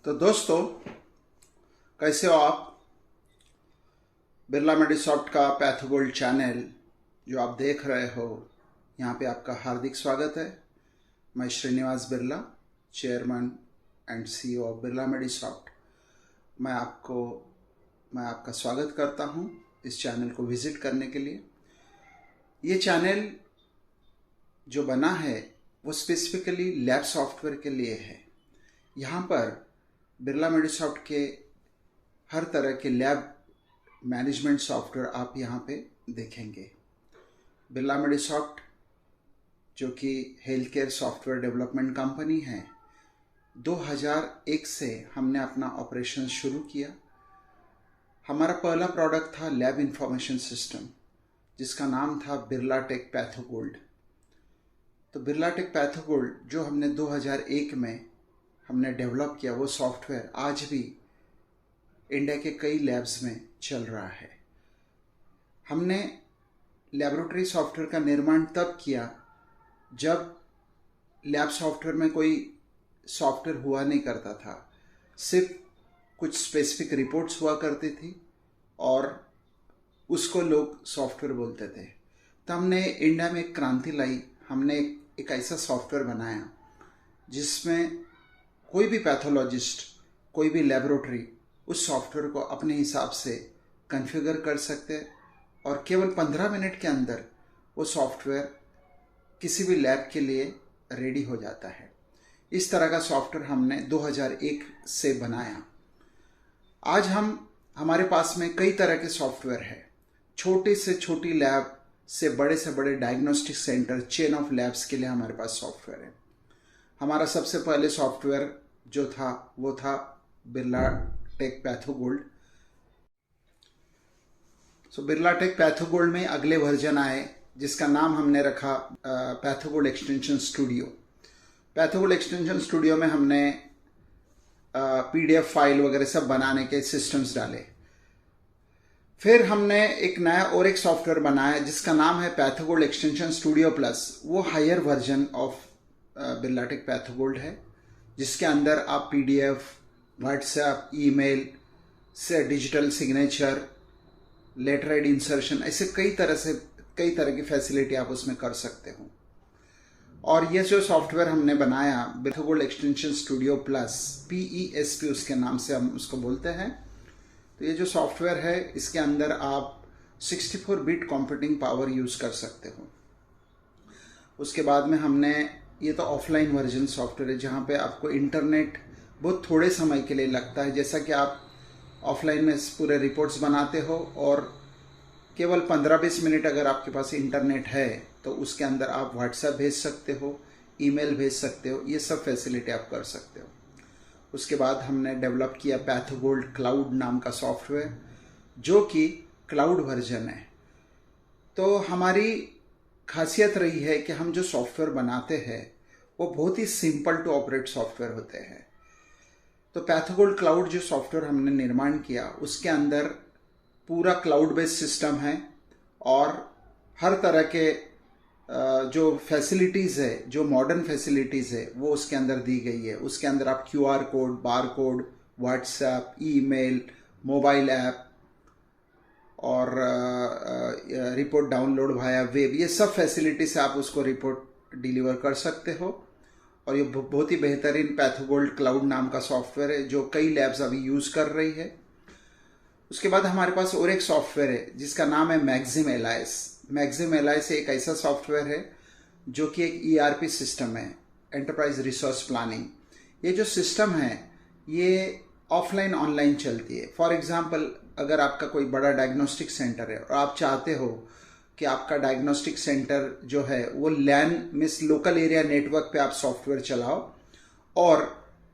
तो दोस्तों, कैसे हो आप? बिरला मेडिसॉफ्ट का पैथोगोल्ड चैनल जो आप देख रहे हो, यहाँ पे आपका हार्दिक स्वागत है। मैं Srinivas Birla, chairman and CEO of Birla Medisoft. मैं आपका स्वागत करता हूँ इस चैनल को विज़िट करने के लिए। ये चैनल जो बना है वो स्पेसिफिकली लैब सॉफ्टवेयर के लिए है। यहाँ पर बिरला मेडिसॉफ्ट के हर तरह के लैब मैनेजमेंट सॉफ्टवेयर आप यहाँ पे देखेंगे। बिरला मेडिसॉफ्ट जो कि health care software development company है, 2001 से हमने अपना ऑपरेशन शुरू किया। हमारा पहला प्रोडक्ट था लैब इंफॉर्मेशन सिस्टम, जिसका नाम था बिरला टेक पैथोगोल्ड। तो बिरला टेक पैथोगोल्ड जो हमने 2001 में हमने डेवलप किया, वो सॉफ्टवेयर आज भी इंडिया के कई लैब्स में चल रहा है। हमने लैबोरेटरी सॉफ्टवेयर का निर्माण तब किया जब लैब सॉफ्टवेयर में कोई सॉफ्टवेयर हुआ नहीं करता था, सिर्फ कुछ स्पेसिफिक रिपोर्ट्स हुआ करती थी और उसको लोग सॉफ्टवेयर बोलते थे। तो हमने इंडिया में एक क्रांति लाई। हमने एक ऐसा सॉफ्टवेयर बनाया जिसमें कोई भी पैथोलॉजिस्ट, कोई भी लैबोरेटरी उस सॉफ्टवेयर को अपने हिसाब से कॉन्फ़िगर कर सकते और केवल 15 मिनट के अंदर वो सॉफ्टवेयर किसी भी लैब के लिए रेडी हो जाता है। इस तरह का सॉफ्टवेयर हमने 2001 से बनाया। आज हमारे पास में कई तरह के सॉफ्टवेयर है। छोटी से छोटी लैब से बड़े diagnostic centre, chain of labs के लिए हमारे पास सॉफ्टवेयर है। हमारा सबसे पहले सॉफ्टवेयर जो था वो था बिरला टेक पैथोगोल्ड। बिरला टेक पैथोगोल्ड में अगले वर्जन आए जिसका नाम हमने रखा पैथोगोल्ड एक्सटेंशन स्टूडियो। पैथोगोल्ड एक्सटेंशन स्टूडियो में हमने पीडीएफ फाइल वगैरह सब बनाने के सिस्टम्स डाले। फिर हमने एक नया और एक सॉफ्टवेयर बनाया जिसका नाम है पैथोगोल्ड एक्सटेंशन स्टूडियो प्लस। वो higher version of Birla Tech PathoGold है, जिसके अंदर आप पीडीएफ, व्हाट्सएप, ईमेल से digital signature, letter head insertion, ऐसे कई तरह की फैसिलिटी आप उसमें कर सकते हो। और ये जो सॉफ्टवेयर हमने बनाया पैथोगोल्ड एक्सटेंशन स्टूडियो प्लस, PESP उसके नाम से हम उसको बोलते हैं। तो ये जो सॉफ्टवेयर है इसके अंदर आप 64 बिट कंप्यूटिंग पावर यूज़ कर सकते हो। उसके बाद में हमने, ये तो ऑफलाइन वर्जन सॉफ्टवेयर है जहाँ पे आपको इंटरनेट बहुत थोड़े समय के लिए लगता है। जैसा कि आप ऑफलाइन में पूरे रिपोर्ट्स बनाते हो और केवल 15-20 मिनट अगर आपके पास इंटरनेट है तो उसके अंदर आप व्हाट्सएप भेज सकते हो, ईमेल भेज सकते हो, ये सब फैसिलिटी आप कर सकते हो। उसके बाद हमने डेवलप किया पैथोगोल्ड क्लाउड नाम का सॉफ्टवेयर, जो कि क्लाउड वर्जन है। तो हमारी खासियत रही है कि हम जो सॉफ्टवेयर बनाते हैं वो बहुत ही सिंपल टू ऑपरेट सॉफ्टवेयर होते हैं। तो पैथोगोल्ड क्लाउड जो सॉफ्टवेयर हमने निर्माण किया उसके अंदर पूरा क्लाउड बेस्ड सिस्टम है और हर तरह के जो फैसिलिटीज़ है, जो मॉडर्न फैसिलिटीज़ है वो उसके अंदर दी गई है। उसके अंदर आप QR code, bar code, WhatsApp, email, mobile app और रिपोर्ट डाउनलोड वाया वेब, ये सब फैसिलिटी से आप उसको रिपोर्ट डिलीवर कर सकते हो। और ये बहुत ही बेहतरीन पैथोगोल्ड क्लाउड नाम का सॉफ्टवेयर है जो कई लैब्स अभी यूज़ कर रही है। उसके बाद हमारे पास और एक सॉफ्टवेयर है जिसका नाम है मैक्सिम एलाइस। मैक्सिम एलाइस एक ऐसा सॉफ्टवेयर है जो कि एक ERP सिस्टम है, एंटरप्राइज रिसोर्स प्लानिंग। ये जो सिस्टम है ये ऑफलाइन ऑनलाइन चलती है। फॉर एग्जांपल, अगर आपका कोई बड़ा डायग्नोस्टिक सेंटर है और आप चाहते हो कि आपका डायग्नोस्टिक सेंटर जो है वो लैन मिस लोकल एरिया नेटवर्क पे आप सॉफ्टवेयर चलाओ और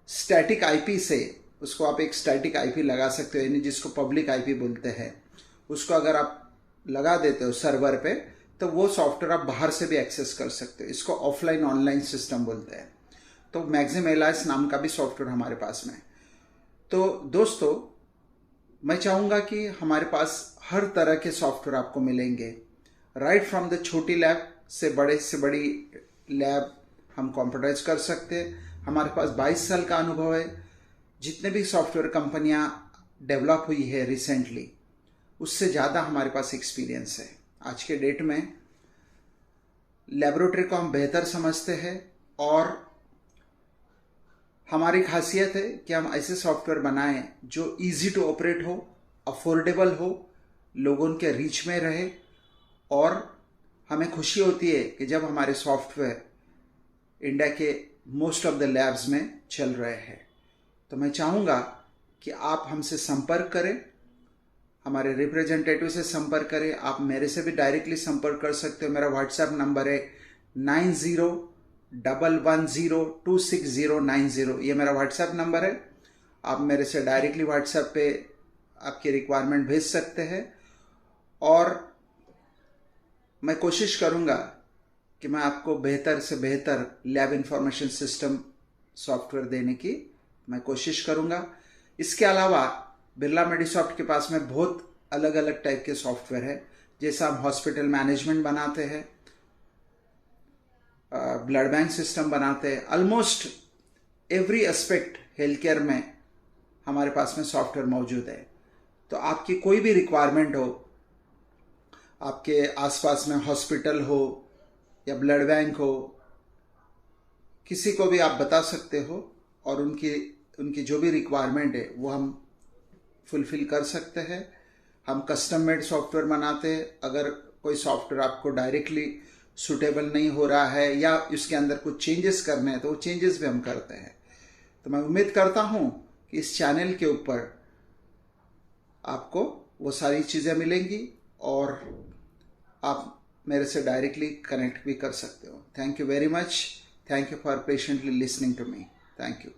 स्टैटिक IP से उसको आप एक स्टैटिक IP लगा सकते हो, यानी जिसको पब्लिक IP बोलते हैं। उसको अगर आप लगा देते हो सर्वर पे तो वो सॉफ्टवेयर आप बाहर से भी एक्सेस कर सकते हो। इसको ऑफलाइन ऑनलाइन सिस्टम बोलते हैं। तो मैक्सिम एलाइस नाम का भी सॉफ्टवेयर हमारे पास में। तो दोस्तों, मैं चाहूँगा कि हमारे पास हर तरह के सॉफ्टवेयर आपको मिलेंगे। राइट फ्रॉम द छोटी लैब से बड़ी लैब हम कंप्यूटराइज कर सकते हैं। हमारे पास 22 साल का अनुभव है। जितने भी सॉफ्टवेयर कंपनियां डेवलप हुई है रिसेंटली, उससे ज़्यादा हमारे पास एक्सपीरियंस है। आज के डेट में लेबोरेटरी को हम बेहतर समझते हैं और हमारी खासियत है कि हम ऐसे सॉफ्टवेयर बनाएं जो इजी टू ऑपरेट हो, अफोर्डेबल हो, लोगों के रीच में रहे, और हमें खुशी होती है कि जब हमारे सॉफ्टवेयर इंडिया के मोस्ट ऑफ द लैब्स में चल रहे हैं। तो मैं चाहूँगा कि आप हमसे संपर्क करें, हमारे रिप्रेजेंटेटिव से संपर्क करें। आप मेरे से भी डायरेक्टली संपर्क कर सकते हो। मेरा व्हाट्सएप नंबर है 9011026090। ये मेरा व्हाट्सएप नंबर है। आप मेरे से डायरेक्टली व्हाट्सएप पे आपकी रिक्वायरमेंट भेज सकते हैं और मैं कोशिश करूँगा कि मैं आपको बेहतर से बेहतर लैब इंफॉर्मेशन सिस्टम सॉफ्टवेयर देने की मैं कोशिश करूँगा। इसके अलावा बिरला मेडिसॉफ्ट के पास में बहुत अलग अलग टाइप के सॉफ्टवेयर है। जैसा हम हॉस्पिटल मैनेजमेंट बनाते हैं, ब्लड बैंक सिस्टम बनाते हैं, almost every aspect health care में हमारे पास में सॉफ्टवेयर मौजूद है। तो आपकी कोई भी रिक्वायरमेंट हो, आपके आसपास में हॉस्पिटल हो या ब्लड बैंक हो, किसी को भी आप बता सकते हो और उनकी जो भी रिक्वायरमेंट है वो हम फुलफिल कर सकते हैं। हम कस्टम मेड सॉफ्टवेयर बनाते हैं। अगर कोई सॉफ्टवेयर आपको डायरेक्टली सूटेबल नहीं हो रहा है या उसके अंदर कुछ चेंजेस करने हैं तो वो चेंजेस भी हम करते हैं। तो मैं उम्मीद करता हूँ कि इस चैनल के ऊपर आपको वो सारी चीज़ें मिलेंगी और आप मेरे से डायरेक्टली कनेक्ट भी कर सकते हो। Thank you very much. Thank you for patiently listening to me. Thank you.